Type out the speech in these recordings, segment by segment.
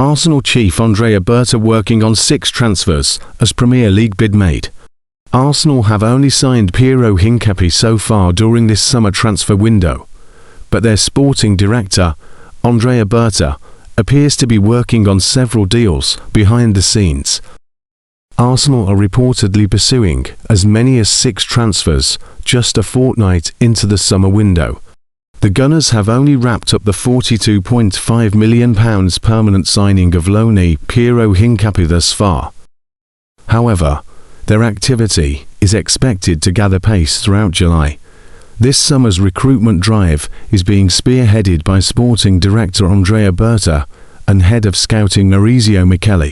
Arsenal chief Andrea Berta working on 6 transfers as Premier League bid made. Arsenal have only signed Piero Hincapié so far during this summer transfer window, but their sporting director, Andrea Berta, appears to be working on several deals behind the scenes. Arsenal are reportedly pursuing as many as 6 transfers just a fortnight into the summer window. The Gunners have only wrapped up the £42.5 million permanent signing of loanee Piero Hincapié thus far. However, their activity is expected to gather pace throughout July. This summer's recruitment drive is being spearheaded by sporting director Andrea Berta and head of scouting Mikel.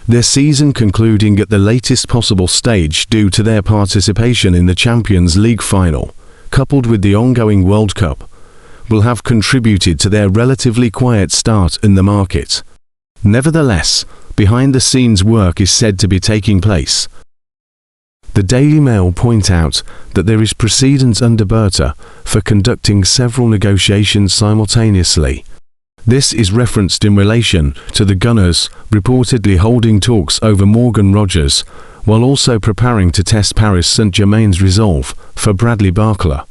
Their season concluding at the latest possible stage due to their participation in the Champions League final, coupled with the ongoing World Cup, will have contributed to their relatively quiet start in the market. Nevertheless, behind-the-scenes work is said to be taking place. The Daily Mail point out that there is precedent under Berta for conducting several negotiations simultaneously. This is referenced in relation to the Gunners reportedly holding talks over Morgan Rogers, while also preparing to test Paris Saint-Germain's resolve for Bradley Barcola.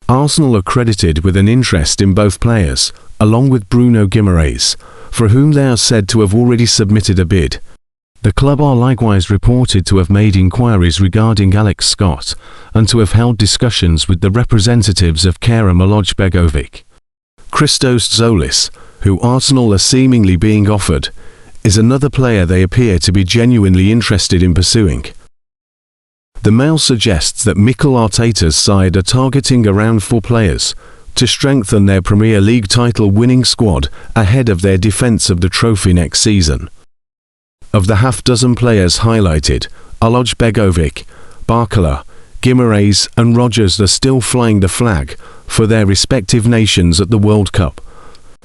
Arsenal are credited with an interest in both players, along with Bruno Guimaraes, for whom they are said to have already submitted a bid. The club are likewise reported to have made inquiries regarding Alex Scott and to have held discussions with the representatives of Kerem Begovic. Christos Zolis, who Arsenal are seemingly being offered, is another player they appear to be genuinely interested in pursuing. The Mail suggests that Mikel Arteta's side are targeting around 4 players to strengthen their Premier League title-winning squad ahead of their defence of the trophy next season. Of the half-dozen players highlighted, Begovic, Barcola, Guimaraes and Rogers are still flying the flag for their respective nations at the World Cup.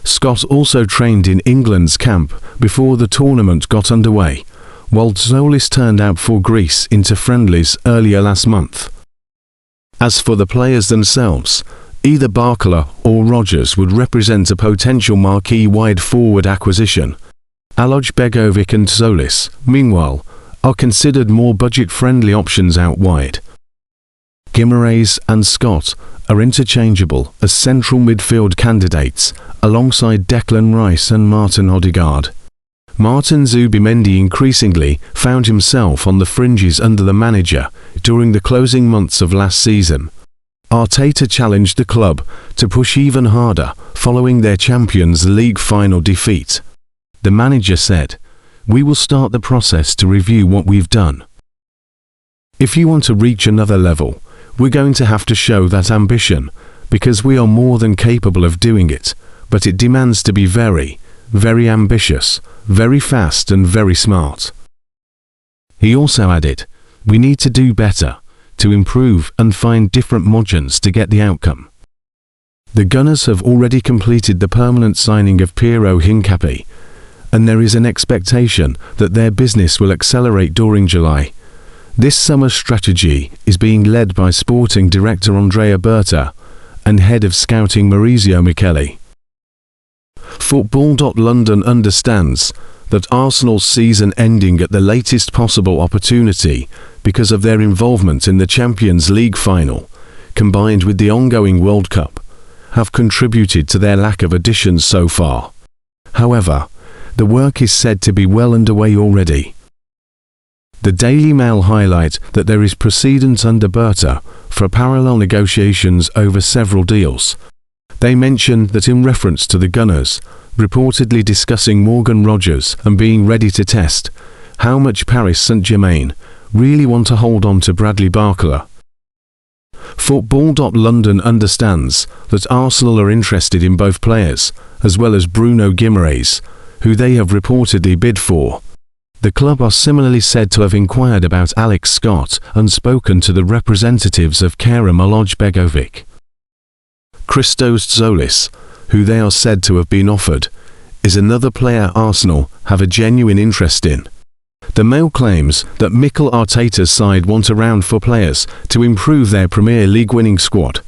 Scott also trained in England's camp before the tournament got underway, while Zolis turned out for Greece into friendlies earlier last month. As for the players themselves, either Barcola or Rogers would represent a potential marquee wide-forward acquisition. Begovic and Zolis, meanwhile, are considered more budget-friendly options out wide. Guimaraes and Scott are interchangeable as central midfield candidates alongside Declan Rice and Martinodegaard. Martin Zubimendi increasingly found himself on the fringes under the manager during the closing months of last season. Arteta challenged the club to push even harder following their Champions League final defeat. The manager said, "We will start the process to review what we've done. If you want to reach another level, we're going to have to show that ambition, because we are more than capable of doing it, but it demands to be very, very ambitious, very fast and very smart." He also added, "We need to do better, to improve and find different margins to get the outcome." The Gunners have already completed the permanent signing of Piero Hincapié, and there is an expectation that their business will accelerate during July. This summer's strategy is being led by sporting director Andrea Berta and head of scouting Mikel. Football.London understands that Arsenal's season ending at the latest possible opportunity because of their involvement in the Champions League final, combined with the ongoing World Cup, have contributed to their lack of additions so far. However, the work is said to be well underway already. The Daily Mail highlight that there is precedent under Berta for parallel negotiations over several deals. They mention that in reference to the Gunners reportedly discussing Morgan Rogers and being ready to test how much Paris Saint-Germain really want to hold on to Bradley Barcola. Football.London understands that Arsenal are interested in both players, as well as Bruno Guimaraes, who they have reportedly bid for. The club are similarly said to have inquired about Alex Scott and spoken to the representatives of Kerem Begovic. Christos Zolis, who they are said to have been offered, is another player Arsenal have a genuine interest in. The Mail claims that Mikel Arteta's side want around 4 players to improve their Premier League winning squad.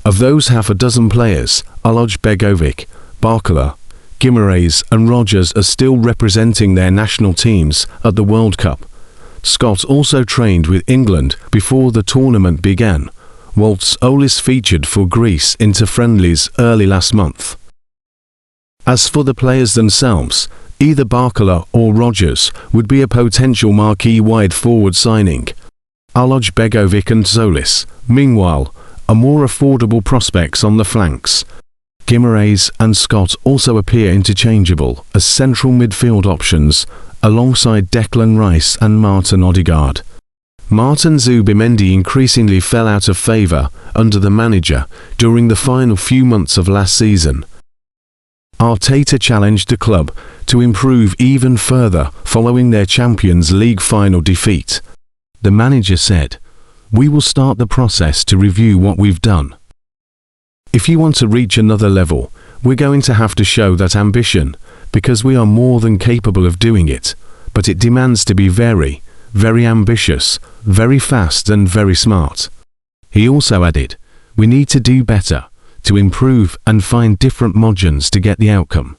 Of those half a dozen players, Begovic, Barcola, Guimaraes and Rodgers are still representing their national teams at the World Cup. Scott also trained with England before the tournament began, whilst Olis featured for Greece into friendlies early last month. As for the players themselves, either Barcola or Rodgers would be a potential marquee wide forward signing. Aloj Begovic and Zolis, meanwhile, are more affordable prospects on the flanks. Guimaraes and Scott also appear interchangeable as central midfield options, alongside Declan Rice and Martinodegaard. Martin Zubimendi increasingly fell out of favour under the manager during the final few months of last season. Arteta challenged the club to improve even further following their Champions League final defeat. The manager said, "We will start the process to review what we've done. If you want to reach another level, we're going to have to show that ambition, because we are more than capable of doing it, but it demands to be very, very ambitious, very fast and very smart." He also added, "We need to do better, to improve and find different margins to get the outcome."